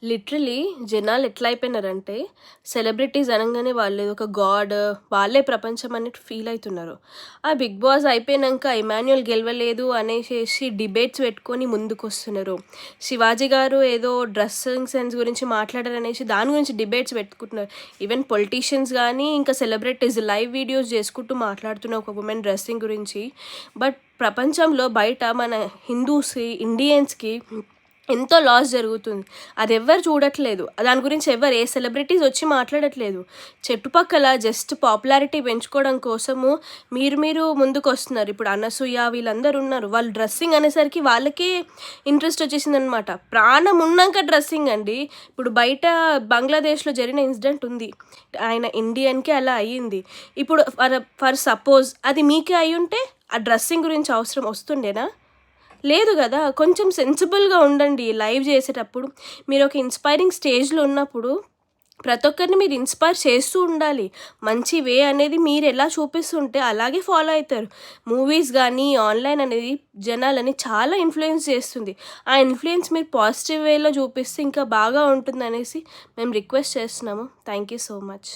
Literally జనాలు ఎట్లా అయిపోయినారంటే, celebrities అనంగానే వాళ్ళు ఒక గాడ్, వాళ్ళే ప్రపంచం అన్నట్టు ఫీల్ అవుతున్నారు. ఆ 'బిగ్ బాస్' అయిపోయినంక ఇమాన్యుయల్ గెలవలేదు అనేసేసి డిబేట్స్ పెట్టుకొని ముందుకొస్తున్నారు. శివాజీ గారు ఏదో డ్రెస్సింగ్ సెన్స్ గురించి మాట్లాడారనేసి దాని గురించి డిబేట్స్ పెట్టుకుంటున్నారు. ఈవెన్ పొలిటీషియన్స్ గానీ, ఇంకా సెలబ్రిటీస్ లైవ్ వీడియోస్ చేసుకుంటూ మాట్లాడుతున్న ఒక వుమెన్ డ్రెస్సింగ్ గురించి. బట్ ప్రపంచంలో బయట మన హిందూస్‌కి, ఇండియన్స్‌కి ఎంతో లాస్ జరుగుతుంది. అదెవ్వరు చూడట్లేదు. దాని గురించి ఏ సెలబ్రిటీస్ వచ్చి మాట్లాడట్లేదు. చుట్టుపక్కల జస్ట్ పాపులారిటీ పెంచుకోవడం కోసము మీరు ముందుకొస్తున్నారు. ఇప్పుడు అనసూయ వీళ్ళందరూ ఉన్నారు. వాళ్ళు డ్రెస్సింగ్ అనేసరికి వాళ్ళకే ఇంట్రెస్ట్ వచ్చేసిందనమాట. ప్రాణం ఉన్నాక డ్రెస్సింగ్ అండి. ఇప్పుడు బయట బంగ్లాదేశ్‌లో జరిగిన ఇన్సిడెంట్ ఉంది. ఆయన ఇండియన్‌కే అలా అయ్యింది. ఇప్పుడు ఫర్ సపోజ్ అది మీకే అయ్యుంటే ఆ డ్రెస్సింగ్ గురించి అవసరం వస్తుండేనా? లేదు గదా! కొంచెం సెన్సిబుల్‌గా ఉండండి లైవ్ జేసేటప్పుడు. మీరొక ఇన్‌స్పైరింగ్ స్టేజ్‌లో ఉన్నప్పుడు ప్రతి ఒక్కరిని మీరు ఇన్‌స్పైర్ చేస్తూ ఉండాలి. మంచి వే అనేది మీరెలా చూపిస్తుంటే అలాగే ఫాలో అయితారు. మూవీస్ గానీ, ఆన్‌లైన్ అనేది జనాలని చాలా ఇన్‌ఫ్లుయెన్స్ చేస్తుంది. ఆ ఇన్‌ఫ్లుయెన్స్ మీరు పాజిటివ్ వేలో చూపిస్తే ఇంకా బాగా ఉంటుందనేసి మేము రిక్వెస్ట్ చేస్తున్నాము. Thank you so much.